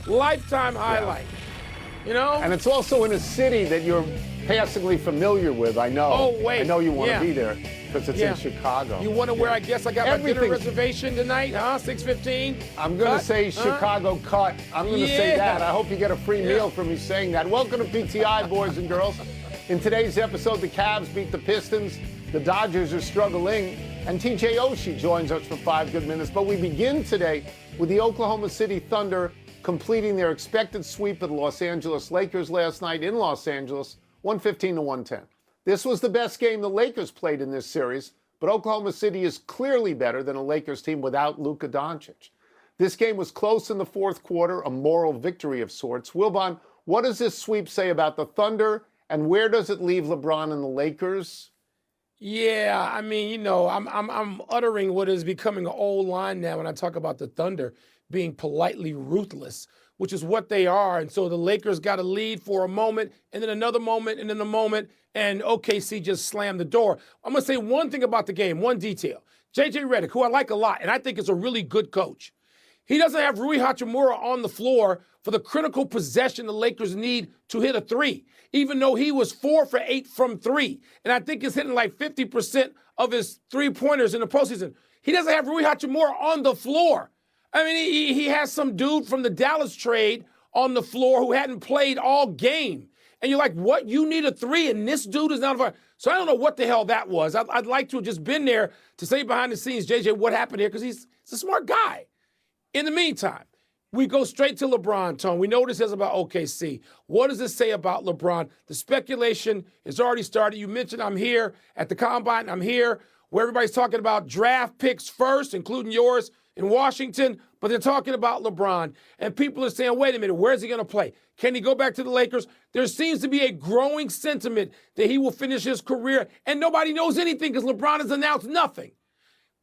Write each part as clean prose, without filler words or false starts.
lifetime highlight. You know? And it's also in a city that you're passingly familiar with, I know. Oh, wait. I know you want to be there because it's in Chicago. You wonder where I guess I got my dinner reservation tonight, huh? 6:15? I'm going to say Chicago cut. I'm going to say that. I hope you get a free meal from me saying that. Welcome to PTI, boys and girls. In today's episode, the Cavs beat the Pistons. The Dodgers are struggling. And TJ Oshie joins us for 5 good minutes. But we begin today with the Oklahoma City Thunder completing their expected sweep of the Los Angeles Lakers last night in Los Angeles, 115-110. This was the best game the Lakers played in this series, but Oklahoma City is clearly better than a Lakers team without Luka Doncic. This game was close in the fourth quarter, a moral victory of sorts. Wilbon, what does this sweep say about the Thunder, and where does it leave LeBron and the Lakers? Yeah, I mean, you know, I'm uttering what is becoming an old line now when I talk about the Thunder being politely ruthless, which is what they are. And so the Lakers got a lead for a moment, and then another moment, and then a moment, and OKC just slammed the door. I'm going to say one thing about the game, one detail. J.J. Redick, who I like a lot, and I think is a really good coach, he doesn't have Rui Hachimura on the floor for the critical possession the Lakers need to hit a three, even though he was 4 for 8 from three. And I think he's hitting like 50% of his three-pointers in the postseason. He doesn't have Rui Hachimura on the floor. I mean, he has some dude from the Dallas trade on the floor who hadn't played all game. And you're like, what? You need a three, and this dude is not on fire. So I don't know what the hell that was. I'd like to have just been there to say behind the scenes, JJ, what happened here, because he's a smart guy. In the meantime, we go straight to LeBron, Tone. We know what it says about OKC. What does it say about LeBron? The speculation has already started. You mentioned I'm here at the Combine. I'm here where everybody's talking about draft picks first, including yours in Washington, but they're talking about LeBron. And people are saying, wait a minute, where's he going to play? Can he go back to the Lakers? There seems to be a growing sentiment that he will finish his career, and nobody knows anything because LeBron has announced nothing.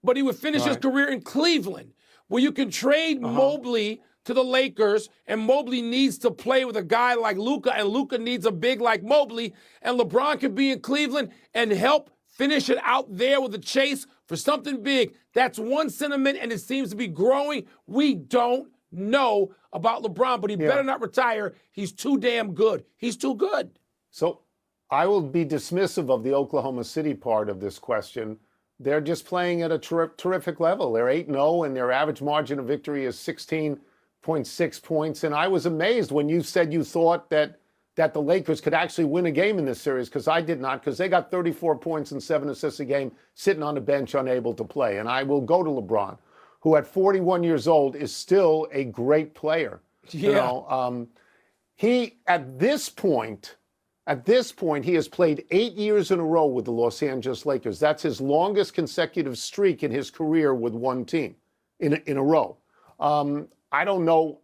But he would finish his career in Cleveland, where you can trade Mobley to the Lakers, and Mobley needs to play with a guy like Luka, and Luka needs a big like Mobley, and LeBron can be in Cleveland and help finish it out there with a chase for something big. That's one sentiment, and it seems to be growing. We don't know about LeBron, but he better not retire. He's too damn good. He's too good. So I will be dismissive of the Oklahoma City part of this question. They're just playing at a terrific level. They're 8-0, and their average margin of victory is 16.6 points. And I was amazed when you said you thought that the Lakers could actually win a game in this series, because I did not, because they got 34 points and 7 assists a game sitting on the bench unable to play. And I will go to LeBron, who at 41 years old is still a great player. Yeah. You know, he, at this point, he has played 8 years in a row with the Los Angeles Lakers. That's his longest consecutive streak in his career with one team in a row. I don't know.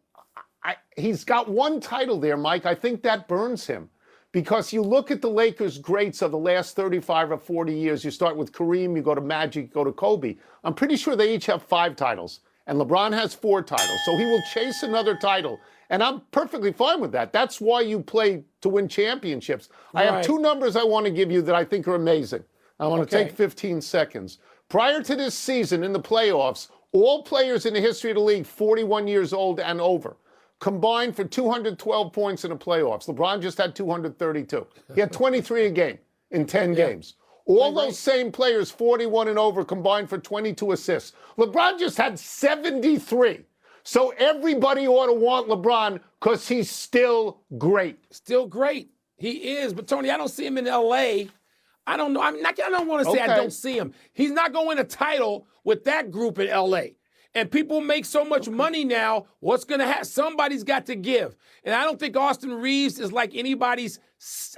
He's got one title there, Mike. I think that burns him, because you look at the Lakers' greats of the last 35 or 40 years. You start with Kareem, you go to Magic, you go to Kobe. I'm pretty sure they each have 5 titles, and LeBron has 4 titles. So he will chase another title, and I'm perfectly fine with that. That's why you play to win championships. I have 2 numbers I want to give you that I think are amazing. I want to take 15 seconds. Prior to this season in the playoffs, all players in the history of the league 41 years old and over combined for 212 points in the playoffs. LeBron just had 232. He had 23 a game in 10 games. All those same players, 41 and over, combined for 22 assists. LeBron just had 73. So everybody ought to want LeBron because he's still great. Still great. He is. But, Tony, I don't see him in L.A. I don't know. I don't want to say I don't see him. He's not going to win a title with that group in L.A. And people make so much money now, what's going to happen? Somebody's got to give. And I don't think Austin Reeves is like anybody's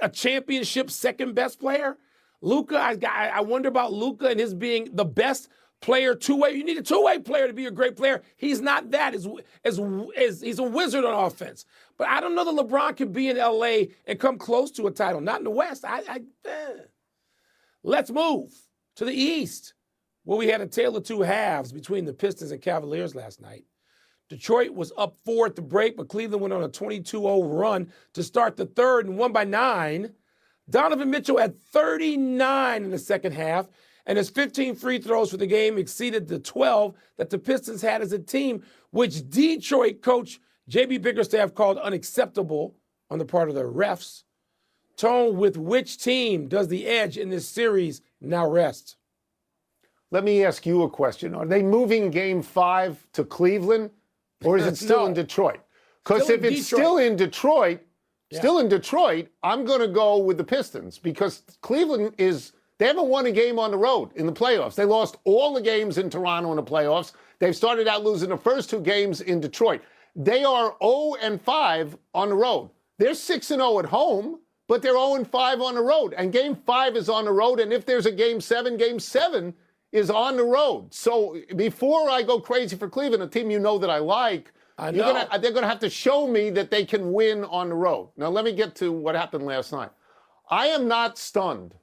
a championship second-best player. Luka, I wonder about Luka and his being the best player two-way. You need a two-way player to be a great player. He's not that. He's a wizard on offense. But I don't know that LeBron can be in L.A. and come close to a title. Not in the West. Let's move to the East, where we had a tale of 2 halves between the Pistons and Cavaliers last night. Detroit was up 4 at the break, but Cleveland went on a 22-0 run to start the third and won by 9. Donovan Mitchell had 39 in the second half, and his 15 free throws for the game exceeded the 12 that the Pistons had as a team, which Detroit coach J.B. Bickerstaff called unacceptable on the part of the refs. Tone, with which team does the edge in this series now rest? Let me ask you a question. Are they moving Game 5 to Cleveland, or is it still in Detroit? Because if it's still in Detroit, I'm going to go with the Pistons, because Cleveland they haven't won a game on the road in the playoffs. They lost all the games in Toronto in the playoffs. They've started out losing the first 2 games in Detroit. They are 0-5 on the road. They're 6-0 at home, but they're 0-5 on the road. And Game 5 is on the road. And if there's a Game 7 is on the road. So before I go crazy for Cleveland, a team you know that I like, they're going to have to show me that they can win on the road. Now, let me get to what happened last night. I am not stunned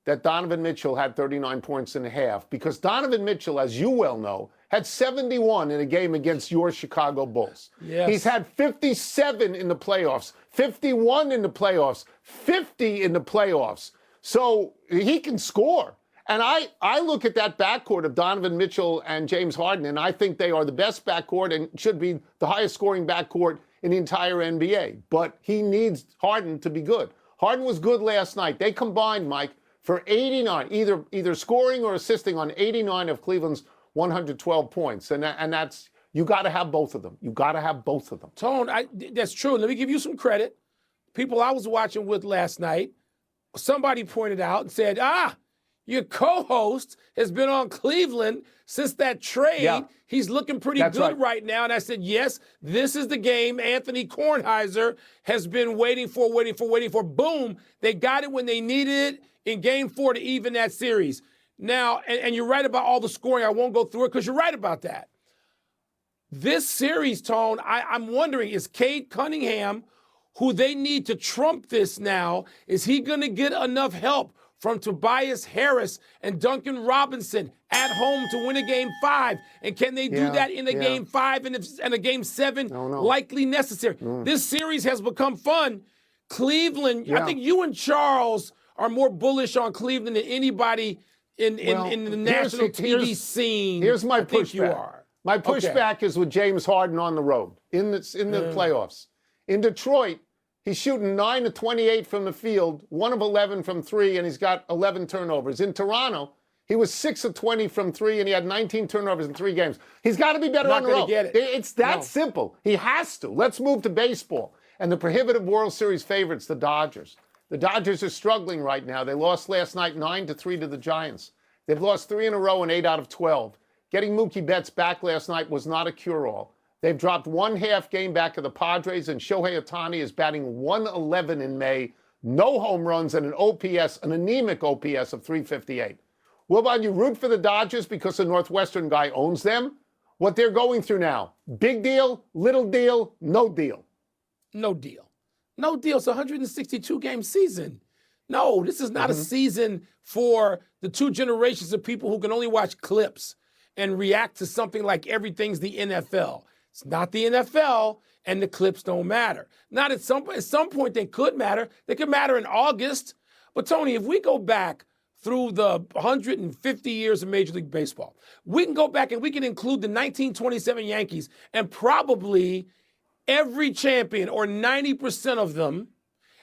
that Donovan Mitchell had 39 points in a half, because Donovan Mitchell, as you well know, had 71 in a game against your Chicago Bulls. Yes. He's had 57 in the playoffs, 51 in the playoffs, 50 in the playoffs. So he can score. And I look at that backcourt of Donovan Mitchell and James Harden, and I think they are the best backcourt and should be the highest scoring backcourt in the entire NBA. But he needs Harden to be good. Harden was good last night. They combined, Mike, for 89, either scoring or assisting on 89 of Cleveland's 112 points. And that's, you got to have both of them. You got to have both of them. Tone, that's true. Let me give you some credit. People I was watching with last night, somebody pointed out and said, your co-host has been on Cleveland since that trade. Yeah. He's looking pretty good right now. And I said, yes, this is the game Anthony Kornheiser has been waiting for. Boom. They got it when they needed it in Game 4 to even that series. Now, and you're right about all the scoring. I won't go through it because you're right about that. This series, Tone, I'm wondering, is Cade Cunningham, who they need to trump this now, is he going to get enough help from Tobias Harris and Duncan Robinson at home to win a Game 5? And can they do that in a Game 5 and a Game 7 likely necessary? This series has become fun. Cleveland, I think you and Charles are more bullish on Cleveland than anybody in the national TV scene. Here's my pushback. My pushback is with James Harden on the road in the playoffs. In Detroit, he's shooting 9 of 28 from the field, 1 of 11 from 3, and he's got 11 turnovers. In Toronto, he was 6 of 20 from 3, and he had 19 turnovers in 3 games. He's got to be better on the road. It's that simple. He has to. Let's move to baseball. And the prohibitive World Series favorites, the Dodgers. The Dodgers are struggling right now. They lost last night 9-3 to the Giants. They've lost 3 in a row in 8 out of 12. Getting Mookie Betts back last night was not a cure-all. They've dropped 1/2 game back of the Padres, and Shohei Ohtani is batting 111 in May, no home runs, and an anemic OPS of 358. Wilbon, you root for the Dodgers because the Northwestern guy owns them? What they're going through now, big deal, little deal, no deal. No deal. No deal. It's a 162-game season. No, this is not a season for the 2 generations of people who can only watch clips and react to something like everything's the NFL. It's not the NFL, and the clips don't matter. Not at some point they could matter. They could matter in August. But, Tony, if we go back through the 150 years of Major League Baseball, we can go back and we can include the 1927 Yankees, and probably every champion, or 90% of them,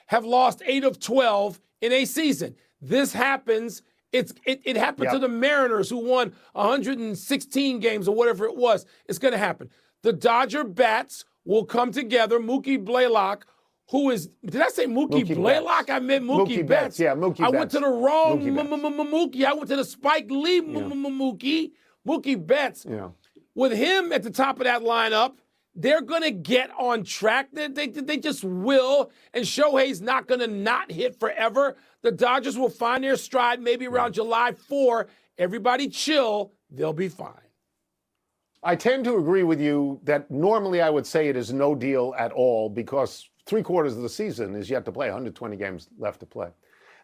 have lost 8 of 12 in a season. This happens. It happened to the Mariners, who won 116 games or whatever it was. It's going to happen. The Dodger bats will come together. Mookie Blaylock, who is, did I say Mookie Blaylock? Betts. I meant Mookie Betts. Yeah, Mookie Betts. I went to the wrong Mookie. I went to the Spike Lee Mookie Betts. Yeah. With him at the top of that lineup, they're going to get on track. They just will. And Shohei's not going to not hit forever. The Dodgers will find their stride maybe around July 4. Everybody chill. They'll be fine. I tend to agree with you that normally I would say it is no deal at all, because 3/4 of the season is yet to play, 120 games left to play.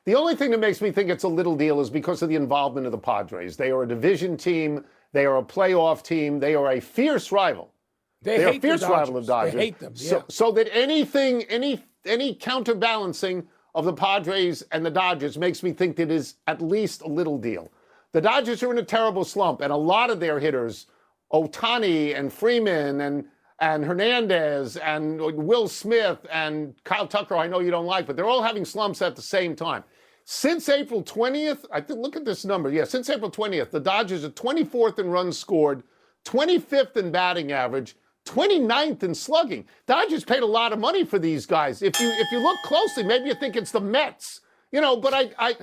The only thing that makes me think it's a little deal is because of the involvement of the Padres. They are a division team. They are a playoff team. They are a fierce rival. They are a fierce rival of Dodgers. They hate them. Yeah. So that any counterbalancing of the Padres and the Dodgers makes me think that it is at least a little deal. The Dodgers are in a terrible slump, and a lot of their hitters, Ohtani and Freeman and and Hernandez and Will Smith and Kyle Tucker, I know you don't like, but they're all having slumps at the same time. Since April 20th, I think, look at this number. Yeah, since April 20th, the Dodgers are 24th in runs scored, 25th in batting average, 29th in slugging. Dodgers paid a lot of money for these guys. If you look closely, maybe you think it's the Mets. But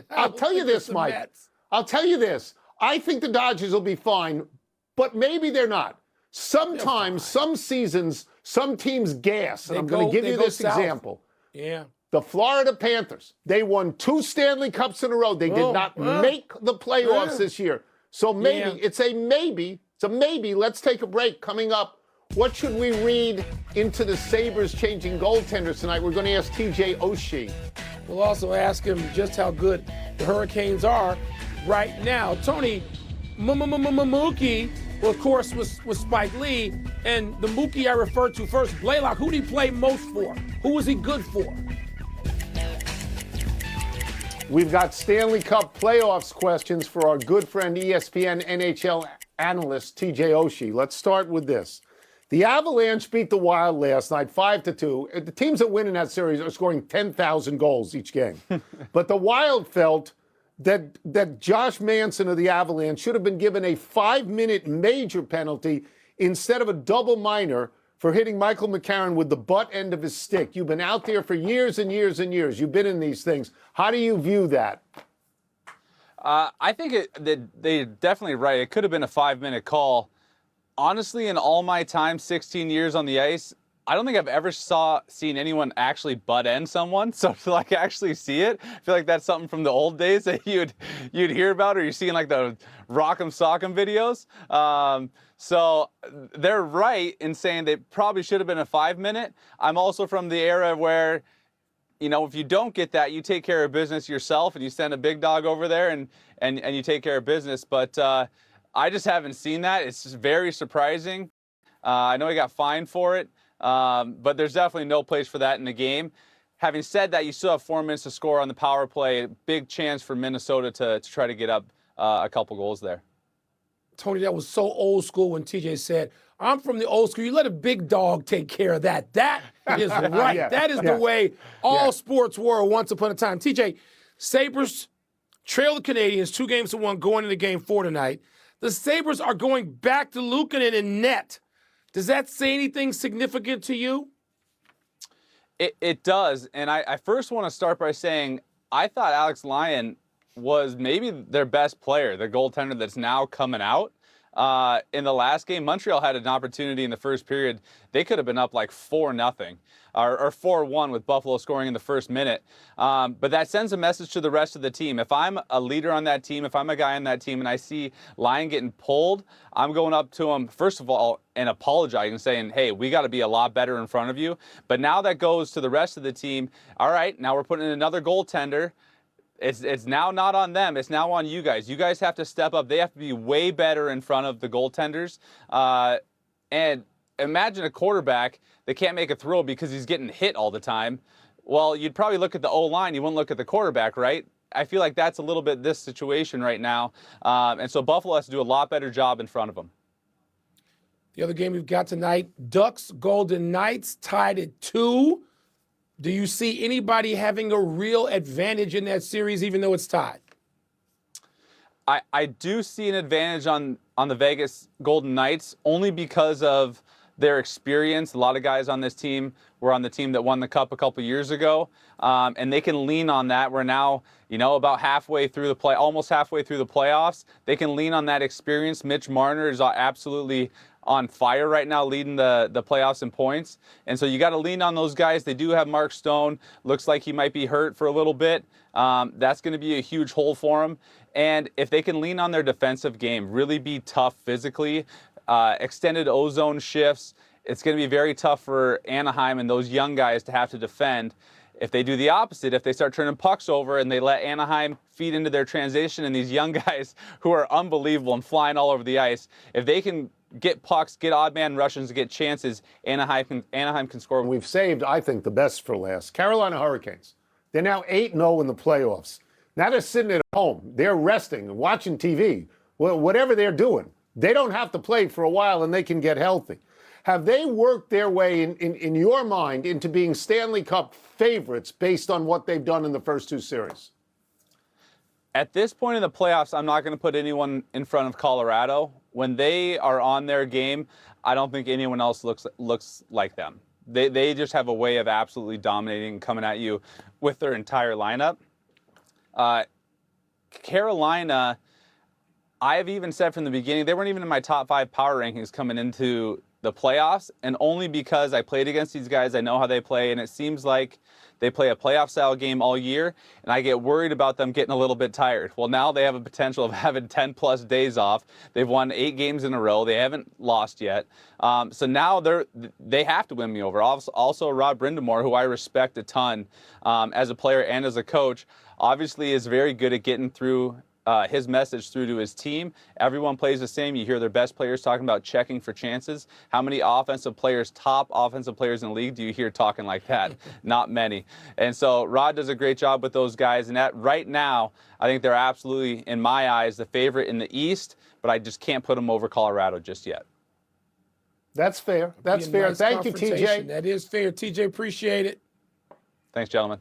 I'll tell you this, Mike. Mets. I'll tell you this. I think the Dodgers will be fine, but maybe they're not. Sometimes, some seasons, some teams gas. And I'm going to give you this example. Yeah. The Florida Panthers, they won 2 Stanley Cups in a row. They did not make the playoffs this year. So maybe, it's a maybe. It's a maybe. Let's take a break. Coming up, what should we read into the Sabres changing goaltenders tonight? We're going to ask TJ Oshie. We'll also ask him just how good the Hurricanes are right now. Tony, Mookie, well, of course, was Spike Lee. And the Mookie I referred to first, Blaylock, who did he play most for? Who was he good for? We've got Stanley Cup playoffs questions for our good friend ESPN NHL analyst TJ Oshie. Let's start with this. The Avalanche beat the Wild last night 5-2. The teams that win in that series are scoring 10,000 goals each game. But the Wild felt that Josh Manson of the Avalanche should have been given a 5-minute major penalty instead of a double minor for hitting Michael McCarron with the butt end of his stick. You've been out there for years and years and years. You've been in these things. How do you view that? I think they're definitely right. It could have been a 5-minute call. Honestly, in all my time, 16 years on the ice, I don't think I've ever seen anyone actually butt end someone. So to actually see it, I feel like that's something from the old days that you'd hear about, or you're seeing the Rock'em Sock'em videos. So they're right in saying they probably should have been a 5-minute. I'm also from the era where, if you don't get that, you take care of business yourself and you send a big dog over there and you take care of business. But I just haven't seen that. It's just very surprising. I know he got fined for it, but there's definitely no place for that in the game. Having said that, you still have 4 minutes to score on the power play. Big chance for Minnesota to try to get up a couple goals there. Tony, that was so old school when TJ said, I'm from the old school. You let a big dog take care of that. That is right. Yeah, that is the way all sports were once upon a time. TJ, Sabres trail the Canadians 2-1 going into game 4 tonight. The Sabres are going back to Luukkonen in net. Does that say anything significant to you? It does. And I first want to start by saying I thought Alex Lyon was maybe their best player, the goaltender that's now coming out. In the last game, Montreal had an opportunity in the first period. They could have been up 4-0 or 4-1 with Buffalo scoring in the first minute. But that sends a message to the rest of the team. If I'm a leader on that team, if I'm a guy on that team and I see Lyon getting pulled, I'm going up to him, first of all, and apologizing and saying, hey, we got to be a lot better in front of you. But now that goes to the rest of the team. All right, now we're putting in another goaltender. It's now not on them. It's now on you guys. You guys have to step up. They have to be way better in front of the goaltenders. And imagine a quarterback that can't make a throw because he's getting hit all the time. Well, you'd probably look at the O-line. You wouldn't look at the quarterback, right? I feel like that's a little bit this situation right now. And so Buffalo has to do a lot better job in front of them. The other game we've got tonight, Ducks, Golden Knights, tied at 2. Do you see anybody having a real advantage in that series, even though it's tied? I do see an advantage on the Vegas Golden Knights only because of their experience. A lot of guys on this team were on the team that won the Cup a couple years ago, and they can lean on that. We're now, about halfway through almost halfway through the playoffs. They can lean on that experience. Mitch Marner is absolutely on fire right now, leading the playoffs in points. And so you got to lean on those guys. They do have Mark Stone. Looks like he might be hurt for a little bit. That's going to be a huge hole for him. And if they can lean on their defensive game, really be tough physically, extended ozone shifts, it's going to be very tough for Anaheim and those young guys to have to defend. If they do the opposite, if they start turning pucks over and they let Anaheim feed into their transition and these young guys who are unbelievable and flying all over the ice, if they can get pucks, get odd man rushes, get chances, Anaheim can score. We've saved, I think, the best for last. Carolina Hurricanes. They're now 8-0 in the playoffs. Now they're sitting at home. They're resting and watching TV. Well, whatever they're doing, they don't have to play for a while and they can get healthy. Have they worked their way, in your mind, into being Stanley Cup favorites based on what they've done in the first two series? At this point in the playoffs, I'm not going to put anyone in front of Colorado. When they are on their game, I don't think anyone else looks like them. They just have a way of absolutely dominating, coming at you with their entire lineup. Carolina, I've even said from the beginning, they weren't even in my top 5 power rankings coming into the playoffs, and only because I played against these guys, I know how they play, and it seems like they play a playoff-style game all year, and I get worried about them getting a little bit tired. Well, now they have a potential of having 10-plus days off. They've won 8 games in a row. They haven't lost yet. So now they have to win me over. Also, Rod Brindamore, who I respect a ton as a player and as a coach, obviously is very good at getting through his message through to his team. Everyone plays the same. You hear their best players talking about checking for chances. How many top offensive players in the league do you hear talking like that? Not many. And so Rod does a great job with those guys. And that right now, I think they're absolutely, in my eyes, the favorite in the East, but I just can't put them over Colorado just yet. That's fair. That's fair. Nice Thank you, TJ. That is fair. TJ, appreciate it. Thanks, gentlemen.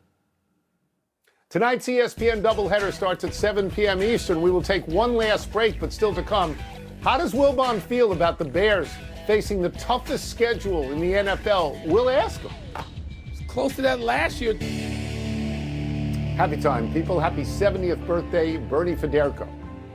Tonight's ESPN doubleheader starts at 7 p.m. Eastern. We will take one last break, but still to come. How does Wilbon feel about the Bears facing the toughest schedule in the NFL? We'll ask him. It's close to that last year. Happy time, people. Happy 70th birthday, Bernie Federko.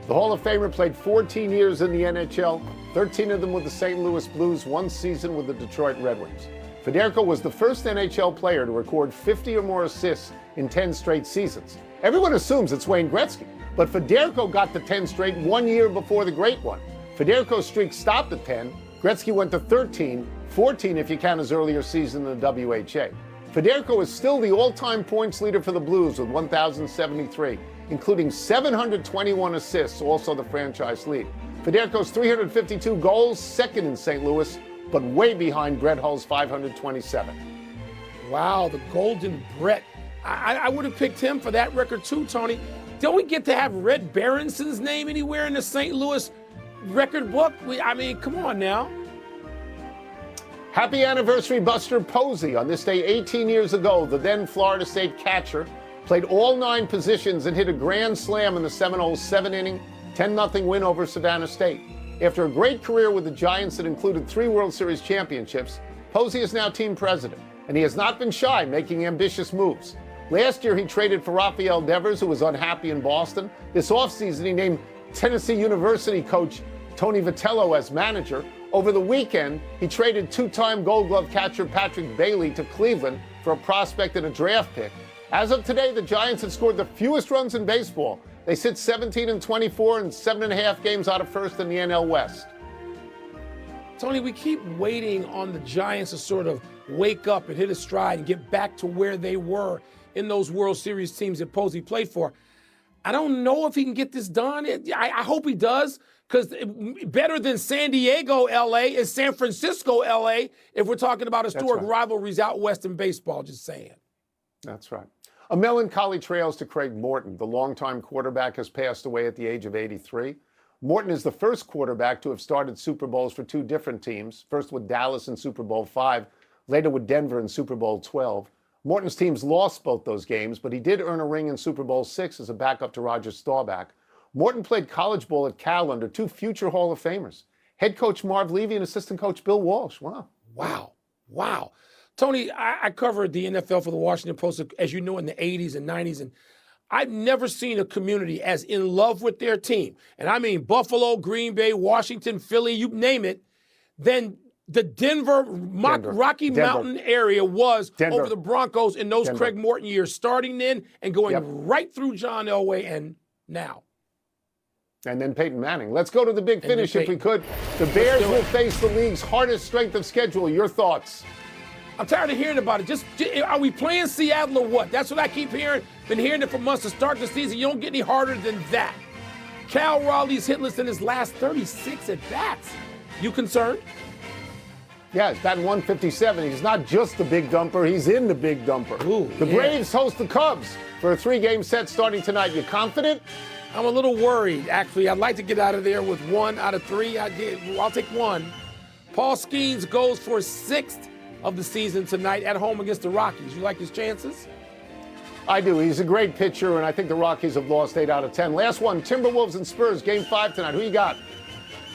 The Hall of Famer played 14 years in the NHL, 13 of them with the St. Louis Blues, 1 season with the Detroit Red Wings. Federko was the first NHL player to record 50 or more assists in 10 straight seasons. Everyone assumes it's Wayne Gretzky, but Federko got to 10 straight 1 year before the Great One. Federko's streak stopped at 10. Gretzky went to 13, 14 if you count his earlier season in the WHA. Federko is still the all-time points leader for the Blues with 1,073, including 721 assists, also the franchise lead. Federko's 352 goals, second in St. Louis, but way behind Brett Hull's 527. Wow, the Golden Brett. I would have picked him for that record too, Tony. Don't we get to have Red Berenson's name anywhere in the St. Louis record book? I mean, come on now. Happy anniversary, Buster Posey. On this day 18 years ago, the then Florida State catcher played all 9 positions and hit a grand slam in the Seminoles' 7-inning, 10-0 win over Savannah State. After a great career with the Giants that included 3 World Series championships, Posey is now team president, and he has not been shy making ambitious moves. Last year, he traded for Rafael Devers, who was unhappy in Boston. This offseason, he named Tennessee University coach Tony Vitello as manager. Over the weekend, he traded 2-time Gold Glove catcher Patrick Bailey to Cleveland for a prospect and a draft pick. As of today, the Giants have scored the fewest runs in baseball. They sit 17-24 and 7.5 games out of first in the NL West. Tony, we keep waiting on the Giants to sort of wake up and hit a stride and get back to where they were in those World Series teams that Posey played for. I don't know if he can get this done. I hope he does, because better than San Diego, L.A. is San Francisco, L.A., if we're talking about historic rivalries out west in baseball, just saying. That's right. A melancholy trails to Craig Morton. The longtime quarterback has passed away at the age of 83. Morton is the first quarterback to have started Super Bowls for 2 different teams, first with Dallas in Super Bowl V, later with Denver in Super Bowl XII. Morton's teams lost both those games, but he did earn a ring in Super Bowl VI as a backup to Roger Staubach. Morton played college ball at Cal under 2 future Hall of Famers, head coach Marv Levy and assistant coach Bill Walsh. Wow. Tony, I covered the NFL for the Washington Post, as you know, in the 80s and 90s, and I've never seen a community as in love with their team, and I mean Buffalo, Green Bay, Washington, Philly, you name it, than the Denver. Rocky Mountain area was over the Broncos in those Craig Morton years, starting then and going right through John Elway and now. And then Peyton Manning. Let's go to the big finish if we could. The Bears will face the league's hardest strength of schedule. Your thoughts? I'm tired of hearing about it. Are we playing Seattle or what? That's what I keep hearing. Been hearing it for months. To start the season, you don't get any harder than that. Cal Raleigh's hitless in his last 36 at-bats. You concerned? Yeah, he's batting 157. He's not just the big dumper. He's in the big dumper. The Braves host the Cubs for a 3-game set starting tonight. You confident? I'm a little worried, actually. I'd like to get out of there with 1 out of 3. I'll take 1. Paul Skeens goes for his 6th of the season tonight at home against the Rockies. You like his chances? I do. He's a great pitcher, and I think the Rockies have lost 8 out of 10. Last one, Timberwolves and Spurs, Game 5 tonight. Who you got?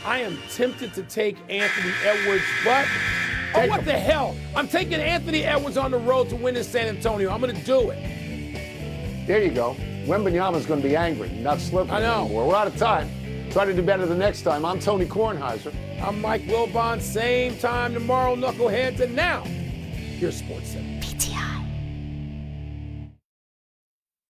I am tempted to take Anthony Edwards, but what the hell? I'm taking Anthony Edwards on the road to win in San Antonio. I'm going to do it. There you go. Wembanyama's going to be angry, not slipping I know. anymore. We're out of time. Try to do better the next time. I'm Tony Kornheiser. I'm Mike Wilbon. Same time tomorrow, knuckleheads. And now, here's Sports Center.